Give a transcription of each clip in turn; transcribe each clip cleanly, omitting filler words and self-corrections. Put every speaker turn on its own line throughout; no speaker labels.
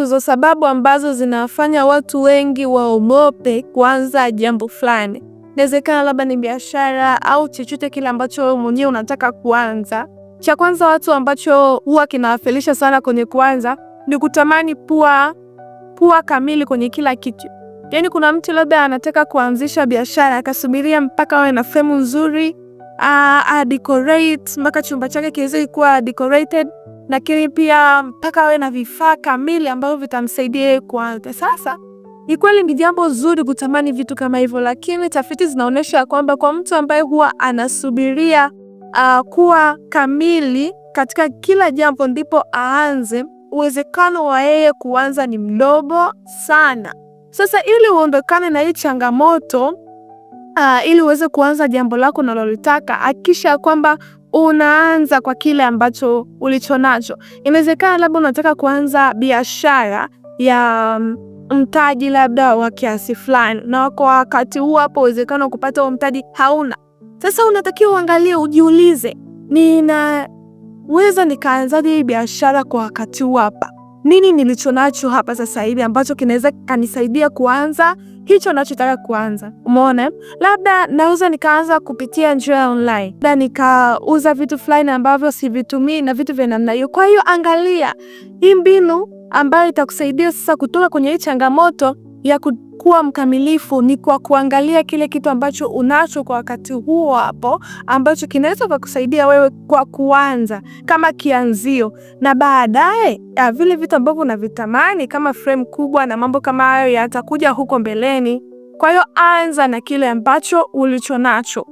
ndizo sababu ambazo zinafanya watu wengi waogope kuanza jambo fulani. Inawezekana labda ni biashara au chochote kile ambacho wewe mwenyewe unataka kuanza. Cha kwanza watu ambacho huwa kinawafelisha sana kwenye kuanza ni kutamani pua kamili kwenye kila kitu. Yaani kuna mtu labda anataka kuanzisha biashara akasubiria mpaka awe na frame nzuri, decorate mpaka chumba chake kiweze kuwa decorated, na kile pia mpaka awe na vifaa kamili ambavyo vitamsaidia kuanza. Sasa ni kweli ni jambo zuri kutamani vitu kama hivyo, lakini tafiti zinaonyesha kwamba kwa mtu ambaye huwa anasubiria kuwa kamili katika kila jambo ndipo aanze, uwezekano wa yeye kuanza ni mdogo sana. Sasa ili uondokane na hii changamoto, ili uweze kuanza jambo lako unalolitaka, hakikisha kwamba unaanza kwa kile ambacho ulichonacho. Inawezekana labda unataka kuanza biashara ya mtaji labda wa kiasi fulani, na kwa wakati huu hapo uwezekano kupata huo mtaji hauna. Sasa unatakiwa uangalie, ujiulize, ninaweza nikaanzaje hii biashara kwa wakati huu hapa? Nini nilichonacho hapa sasa hivi ambacho kinaweza kanisaidia kuanza hicho nachotaka kuanza? Umeona? Labda naweza nikaanza kupitia njia online. Labda nikauza vitu fulani ambavyo sivitumii na vitu vya namna hiyo. Kwa hiyo angalia hii mbinu ambayo itakusaidia sasa kutoka kwenye hii changamoto ya kuwa mkamilifu ni kwa kuangalia kile kitu ambacho unacho kwa wakati huo hapo ambacho kinaweza kukusaidia wewe kwa kuanza kama kianzio, na baadaye vile vitu ambavyo unavitamani kama frame kubwa na mambo kama hayo yatakuja huko mbeleni. Kwa hiyo anza na kile ambacho ulichonacho.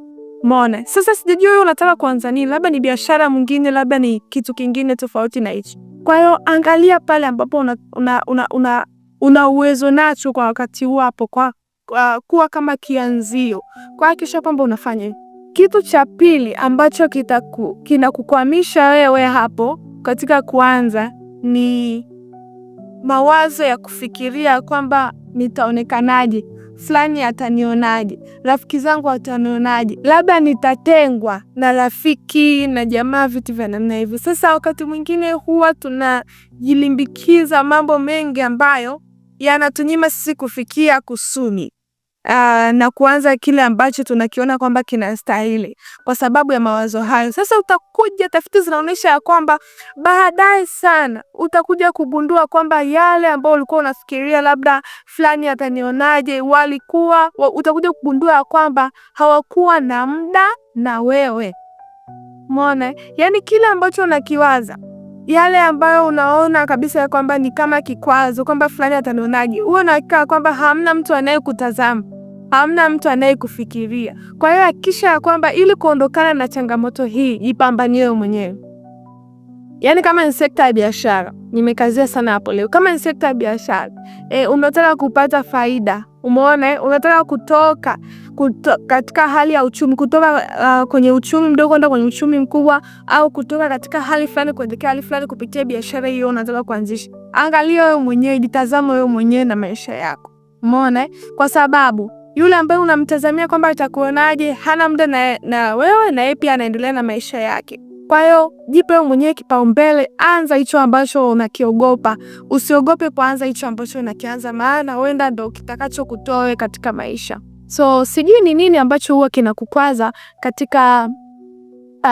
Umeona? Sasa sijui wewe unataka kuanza nini, labda ni biashara mwingine, labda ni kitu kingine tofauti na hicho. Kwa hiyo angalia pale ambapo una uwezo nacho kwa wakati huo hapo, kwa kuwa kama kianzio, kwa hakikisha kwamba unafanya. Kitu cha pili ambacho kinakukwamisha wewe hapo katika kuanza ni mawazo ya kufikiria kwamba nitaonekanaje, fulani atanionaje, rafiki zangu watanionaje, labda nitatengwa na rafiki na jamaa, vitu vya namna hivyo. Sasa wakati mwingine huwa tunajilimbikiza mambo mengi ambayo yanatunyima sisi kufikia kusudi na kuanza kile ambacho tunakiona kwamba kinastahili kwa sababu ya mawazo hayo. Sasa utakuja, tafiti zinaonyesha ya kwamba baadaye sana utakuja kugundua kwamba yale ambayo ulikuwa unafikiria labda fulani atanionaje, utakuja kugundua ya kwamba hawakuwa na muda na wewe. Umeona? Yaani kile ambacho unakiwaza, yale ambayo unaona kabisa ya kwamba ni kama kikwazo, kwamba fulani atanionaje, wewe unakaa kwamba hamna mtu anayekutazama, hamna mtu anayekufikiria. Kwa hiyo hakikisha ya kwamba ili kuondokana na changamoto hii, jipambanie wewe mwenyewe. Yaani kama ni sekta ya biashara, nimekazia sana hapo leo. Kama ni sekta ya biashara, unataka kupata faida, umeona, unataka kutoka katika hali ya uchumi, kutoka kwenye uchumi mdogo kwenda kwenye uchumi mkubwa, au kutoka katika hali fulani kuelekea hali fulani kupitia biashara hiyo unataka kuanzisha. Angalia wewe mwenyewe, jitazama wewe mwenyewe na maisha yako. Umeona? Kwa sababu yule ambaye unamtazamia kwamba atakuonaje hana muda na wewe, na yeye pia anaendelea na maisha yake. Kwa hiyo jipe wewe mwenyewe kipaumbele, anza hicho ambacho unakiogopa. Usiogope kuanza hicho ambacho unakianza, maana huenda ndo kitakacho kutoa wewe katika maisha. So sijui ni nini ambacho huwa kinakukwaza katika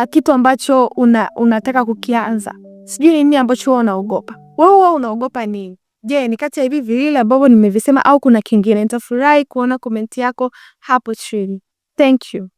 kitu ambacho unataka kukianza. Sijui ni nini ambacho huwa unaogopa. Wewe unaogopa nini? Je, ni kati ya hivi viwili ambavyo nimevisema au kuna kingine? Nitafurahi kuona komenti yako hapo chini. Thank you.